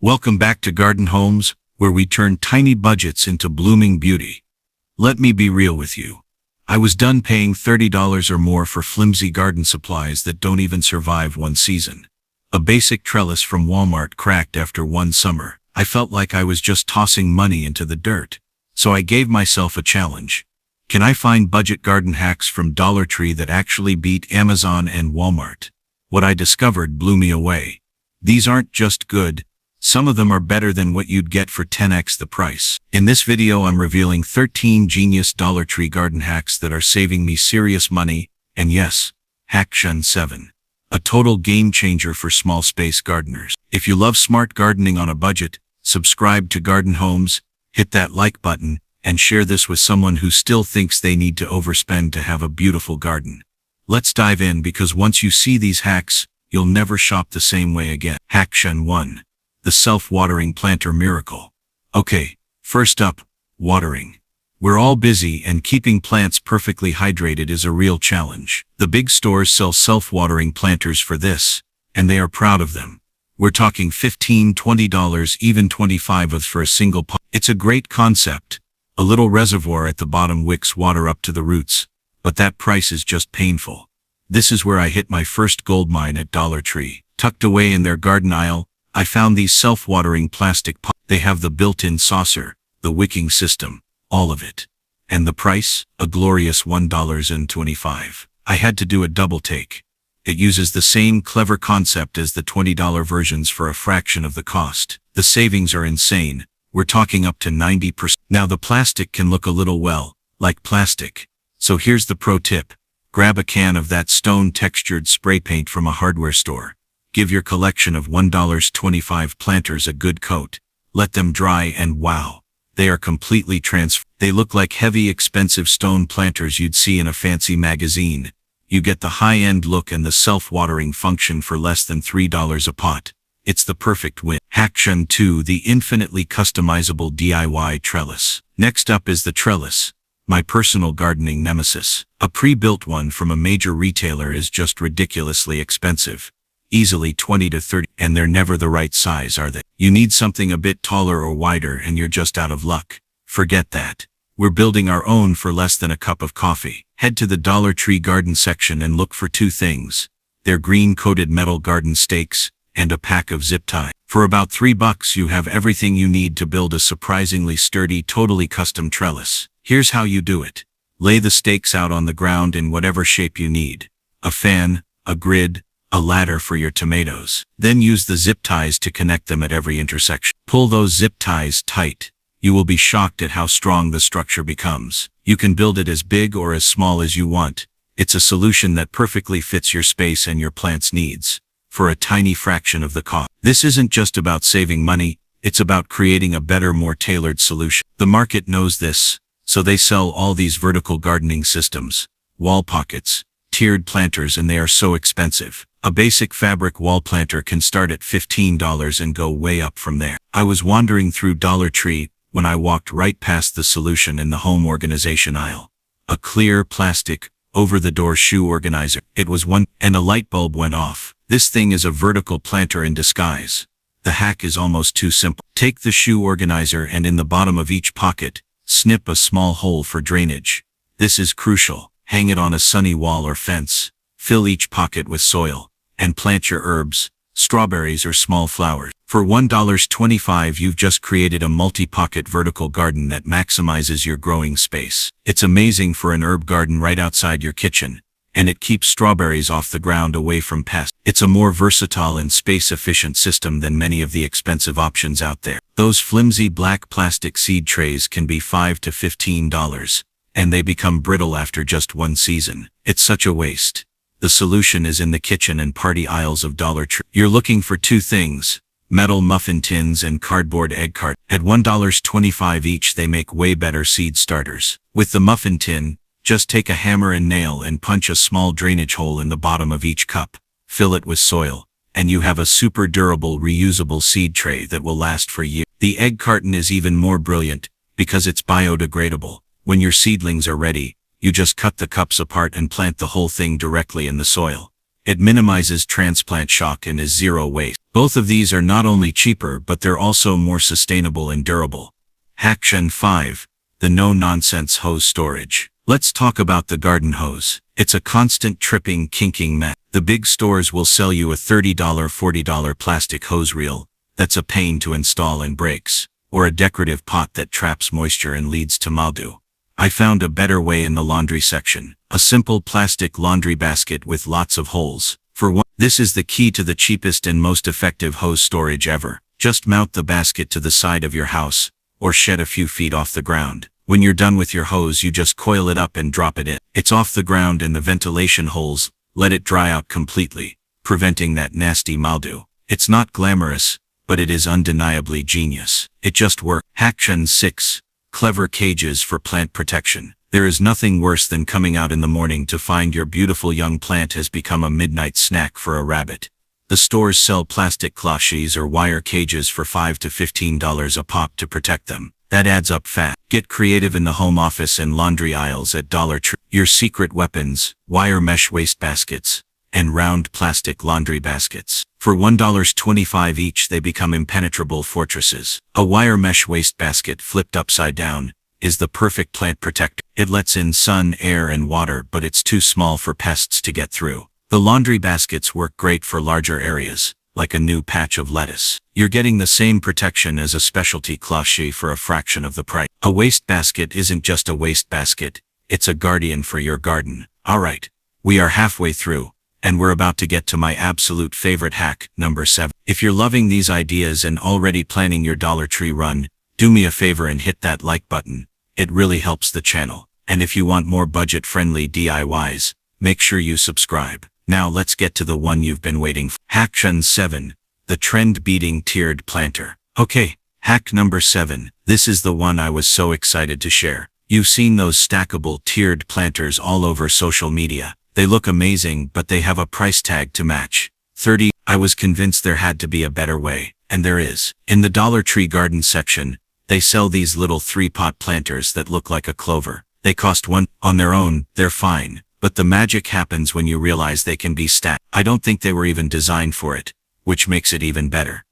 Welcome back to Garden Homes, where we turn tiny budgets into blooming beauty. Let me be real with you. I was done paying $30 or more for flimsy garden supplies that don't even survive one season. A basic trellis from Walmart cracked after one summer. I felt like I was just tossing money into the dirt. So I gave myself a challenge. Can I find budget garden hacks from Dollar Tree that actually beat Amazon and Walmart? What I discovered blew me away. These aren't just good. Some of them are better than what you'd get for 10x the price. In this video, I'm revealing 13 genius Dollar Tree garden hacks that are saving me serious money, and yes, Hack 7. A total game changer for small space gardeners. If you love smart gardening on a budget, subscribe to Garden Homes, hit that like button, and share this with someone who still thinks they need to overspend to have a beautiful garden. Let's dive in, because once you see these hacks, you'll never shop the same way again. Hack 1. The self-watering planter miracle. Okay, first up, watering. We're all busy, and keeping plants perfectly hydrated is a real challenge. The big stores sell self-watering planters for this, and they are proud of them. We're talking $15, $20, even $25 for a single pot. It's a great concept. A little reservoir at the bottom wicks water up to the roots, but that price is just painful. This is where I hit my first goldmine at Dollar Tree. Tucked away in their garden aisle, I found these self-watering plastic pots. They have the built-in saucer, the wicking system, all of it. And the price? A glorious $1.25. I had to do a double take. It uses the same clever concept as the $20 versions for a fraction of the cost. The savings are insane. We're talking up to 90%. Now the plastic can look a little, well, like plastic. So here's the pro tip. Grab a can of that stone-textured spray paint from a hardware store. Give your collection of $1.25 planters a good coat. Let them dry, and wow, they are completely transformed. They look like heavy, expensive stone planters you'd see in a fancy magazine. You get the high-end look and the self-watering function for less than $3 a pot. It's the perfect win. Hack 2. The infinitely customizable DIY trellis. Next up is the trellis, my personal gardening nemesis. A pre-built one from a major retailer is just ridiculously expensive. Easily $20 to $30, and they're never the right size, are they? You need something a bit taller or wider, and you're just out of luck. Forget that. We're building our own for less than a cup of coffee. Head to the Dollar Tree garden section and look for two things. Their green-coated metal garden stakes, and a pack of zip tie. For about $3 you have everything you need to build a surprisingly sturdy, totally custom trellis. Here's how you do it. Lay the stakes out on the ground in whatever shape you need. A fan, a grid, a ladder for your tomatoes. Then use the zip ties to connect them at every intersection. Pull those zip ties tight. You will be shocked at how strong the structure becomes. You can build it as big or as small as you want. It's a solution that perfectly fits your space and your plant's needs, for a tiny fraction of the cost. This isn't just about saving money, it's about creating a better, more tailored solution. The market knows this, so they sell all these vertical gardening systems, wall pockets, tiered planters, and they are so expensive. A basic fabric wall planter can start at $15 and go way up from there. I was wandering through Dollar Tree when I walked right past the solution in the home organization aisle. A clear plastic, over-the-door shoe organizer. It was one, and a light bulb went off. This thing is a vertical planter in disguise. The hack is almost too simple. Take the shoe organizer and in the bottom of each pocket, snip a small hole for drainage. This is crucial. Hang it on a sunny wall or fence. Fill each pocket with soil, and plant your herbs, strawberries or small flowers. For $1.25 you've just created a multi-pocket vertical garden that maximizes your growing space. It's amazing for an herb garden right outside your kitchen, and it keeps strawberries off the ground away from pests. It's a more versatile and space-efficient system than many of the expensive options out there. Those flimsy black plastic seed trays can be $5 to $15, and they become brittle after just one season. It's such a waste. The solution is in the kitchen and party aisles of Dollar Tree. You're looking for two things: metal muffin tins and cardboard egg cartons. At $1.25 each they make way better seed starters. With the muffin tin, just take a hammer and nail and punch a small drainage hole in the bottom of each cup. Fill it with soil, and you have a super durable, reusable seed tray that will last for years. The egg carton is even more brilliant, because it's biodegradable. When your seedlings are ready, you just cut the cups apart and plant the whole thing directly in the soil. It minimizes transplant shock and is zero waste. Both of these are not only cheaper, but they're also more sustainable and durable. Hack 5. The no-nonsense hose storage. Let's talk about the garden hose. It's a constant tripping, kinking mess. The big stores will sell you a $30, $40 plastic hose reel that's a pain to install and breaks, or a decorative pot that traps moisture and leads to mildew. I found a better way in the laundry section. A simple plastic laundry basket with lots of holes. For one, this is the key to the cheapest and most effective hose storage ever. Just mount the basket to the side of your house, or shed a few feet off the ground. When you're done with your hose, you just coil it up and drop it in. It's off the ground and the ventilation holes, let it dry out completely, preventing that nasty mildew. It's not glamorous, but it is undeniably genius. It just works. Hack 6. Clever cages for plant protection. There is nothing worse than coming out in the morning to find your beautiful young plant has become a midnight snack for a rabbit. The stores sell plastic cloches or wire cages for $5 to $15 a pop to protect them. That adds up fast. Get creative in the home office and laundry aisles at Dollar Tree. Your secret weapons, wire mesh waste baskets, and round plastic laundry baskets. For $1.25 each, they become impenetrable fortresses. A wire mesh waste basket flipped upside down is the perfect plant protector. It lets in sun, air, and water, but it's too small for pests to get through. The laundry baskets work great for larger areas, like a new patch of lettuce. You're getting the same protection as a specialty cloche for a fraction of the price. A waste basket isn't just a waste basket, it's a guardian for your garden. Alright, we are halfway through, and we're about to get to my absolute favorite hack, number 7. If you're loving these ideas and already planning your Dollar Tree run, do me a favor and hit that like button. It really helps the channel. And if you want more budget-friendly DIYs, make sure you subscribe. Now let's get to the one you've been waiting for. Hack 7. The trend-beating tiered planter. Okay, hack number 7. This is the one I was so excited to share. You've seen those stackable tiered planters all over social media. They look amazing, but they have a price tag to match. $30. I was convinced there had to be a better way, and there is. In the Dollar Tree garden section, they sell these little 3-pot planters that look like a clover. They cost $1. On their own, they're fine, but the magic happens when you realize they can be stacked. I don't think they were even designed for it, which makes it even better.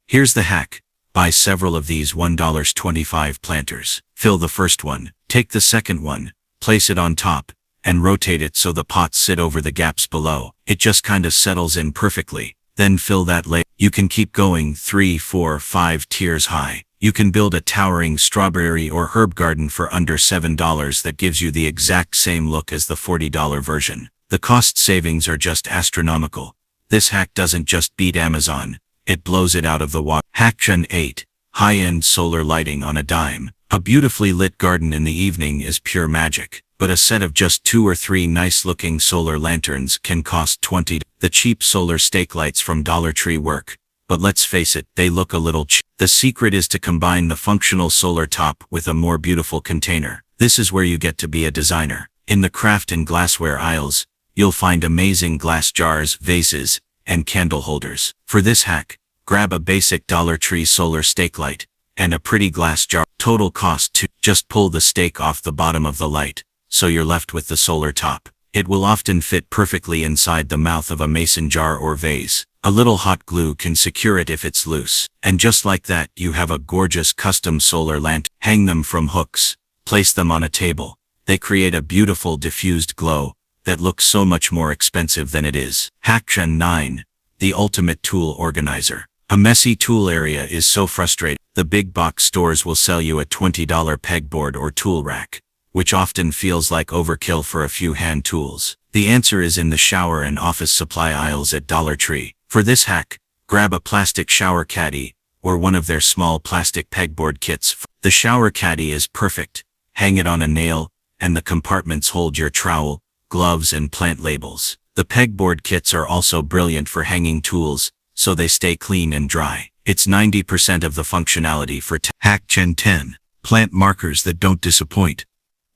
Here's the hack. Buy several of these $1.25 planters. Fill the first one, take the second one, place it on top, and rotate it so the pots sit over the gaps below. It just kind of settles in perfectly. Then fill that layer. You can keep going 3, 4, 5 tiers high. You can build a towering strawberry or herb garden for under $7 that gives you the exact same look as the $40 version. The cost savings are just astronomical. This hack doesn't just beat Amazon, it blows it out of the water. Hack 8. High-end solar lighting on a dime. A beautifully lit garden in the evening is pure magic, but a set of just 2 or 3 nice-looking solar lanterns can cost $20. The cheap solar stake lights from Dollar Tree work, but let's face it, they look a little cheap. The secret is to combine the functional solar top with a more beautiful container. This is where you get to be a designer. In the craft and glassware aisles, you'll find amazing glass jars, vases, and candle holders. For this hack, grab a basic Dollar Tree solar stake light and a pretty glass jar. Total cost $2. Just pull the stake off the bottom of the light, so you're left with the solar top. It will often fit perfectly inside the mouth of a mason jar or vase. A little hot glue can secure it if it's loose. And just like that, you have a gorgeous custom solar lantern. Hang them from hooks. Place them on a table. They create a beautiful diffused glow that looks so much more expensive than it is. Hack 9. The ultimate tool organizer. A messy tool area is so frustrating. The big box stores will sell you a $20 pegboard or tool rack, which often feels like overkill for a few hand tools. The answer is in the shower and office supply aisles at Dollar Tree. For this hack, grab a plastic shower caddy or one of their small plastic pegboard kits. The shower caddy is perfect. Hang it on a nail, and the compartments hold your trowel, gloves, and plant labels. The pegboard kits are also brilliant for hanging tools, so they stay clean and dry. It's 90% of the functionality for Hack 10. Plant markers that don't disappoint.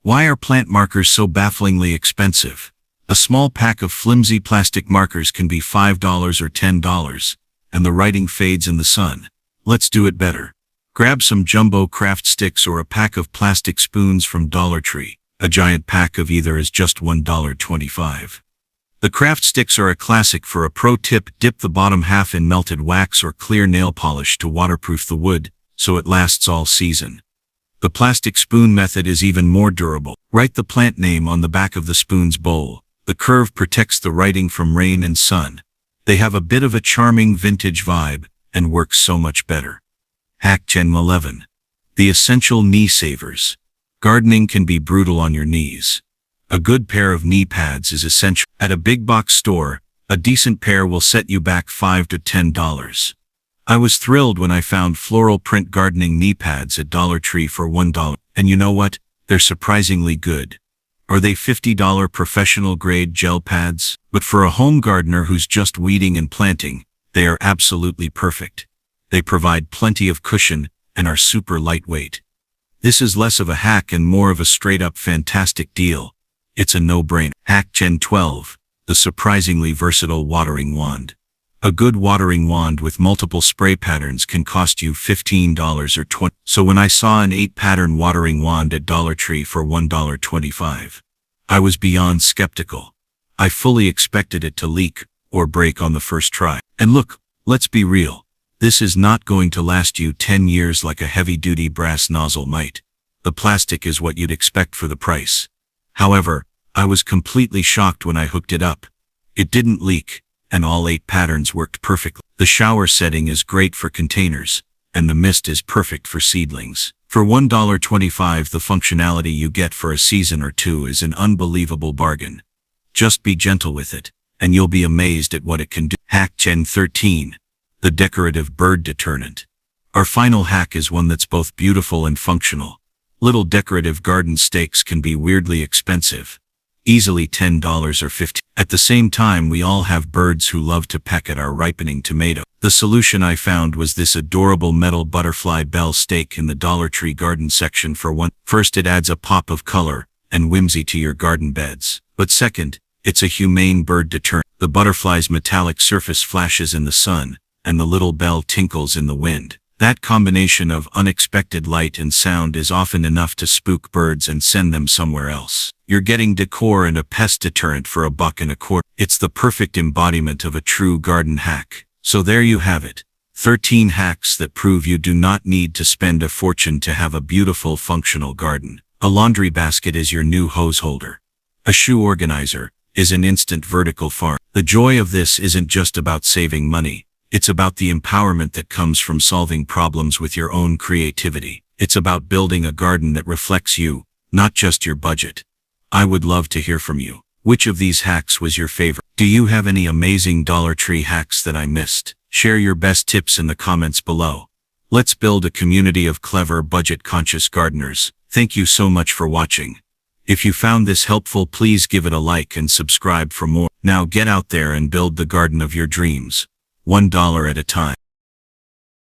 Why are plant markers so bafflingly expensive? A small pack of flimsy plastic markers can be $5 or $10, and the writing fades in the sun. Let's do it better. Grab some jumbo craft sticks or a pack of plastic spoons from Dollar Tree. A giant pack of either is just $1.25. The craft sticks are a classic. For a pro tip, dip the bottom half in melted wax or clear nail polish to waterproof the wood, so it lasts all season. The plastic spoon method is even more durable. Write the plant name on the back of the spoon's bowl. The curve protects the writing from rain and sun. They have a bit of a charming vintage vibe and work so much better. Hack Gen 11. The essential knee savers. Gardening can be brutal on your knees. A good pair of knee pads is essential. At a big box store, a decent pair will set you back $5 to $10. I was thrilled when I found floral print gardening knee pads at Dollar Tree for $1. And you know what? They're surprisingly good. Are they $50 professional grade gel pads? But for a home gardener who's just weeding and planting, they are absolutely perfect. They provide plenty of cushion and are super lightweight. This is less of a hack and more of a straight-up fantastic deal. It's a no-brainer. Hack Gen 12. The surprisingly versatile watering wand. A good watering wand with multiple spray patterns can cost you $15 or $20. So when I saw an 8-pattern watering wand at Dollar Tree for $1.25, I was beyond skeptical. I fully expected it to leak or break on the first try. And look, let's be real. This is not going to last you 10 years like a heavy-duty brass nozzle might. The plastic is what you'd expect for the price. However, I was completely shocked when I hooked it up. It didn't leak, and all 8 patterns worked perfectly. The shower setting is great for containers, and the mist is perfect for seedlings. For $1.25, the functionality you get for a season or two is an unbelievable bargain. Just be gentle with it, and you'll be amazed at what it can do. Hack Gen 13. The Decorative Bird Deterrent. Our final hack is one that's both beautiful and functional. Little decorative garden stakes can be weirdly expensive. Easily $10 or $15. At the same time, we all have birds who love to peck at our ripening tomato. The solution I found was this adorable metal butterfly bell stake in the Dollar Tree garden section for $1. First, it adds a pop of color and whimsy to your garden beds. But second, it's a humane bird deterrent. The butterfly's metallic surface flashes in the sun, and the little bell tinkles in the wind. That combination of unexpected light and sound is often enough to spook birds and send them somewhere else. You're getting decor and a pest deterrent for $1.25. It's the perfect embodiment of a true garden hack. So there you have it. 13 hacks that prove you do not need to spend a fortune to have a beautiful, functional garden. A laundry basket is your new hose holder. A shoe organizer is an instant vertical farm. The joy of this isn't just about saving money. It's about the empowerment that comes from solving problems with your own creativity. It's about building a garden that reflects you, not just your budget. I would love to hear from you. Which of these hacks was your favorite? Do you have any amazing Dollar Tree hacks that I missed? Share your best tips in the comments below. Let's build a community of clever, budget-conscious gardeners. Thank you so much for watching. If you found this helpful, please give it a like and subscribe for more. Now get out there and build the garden of your dreams. $1 at a time.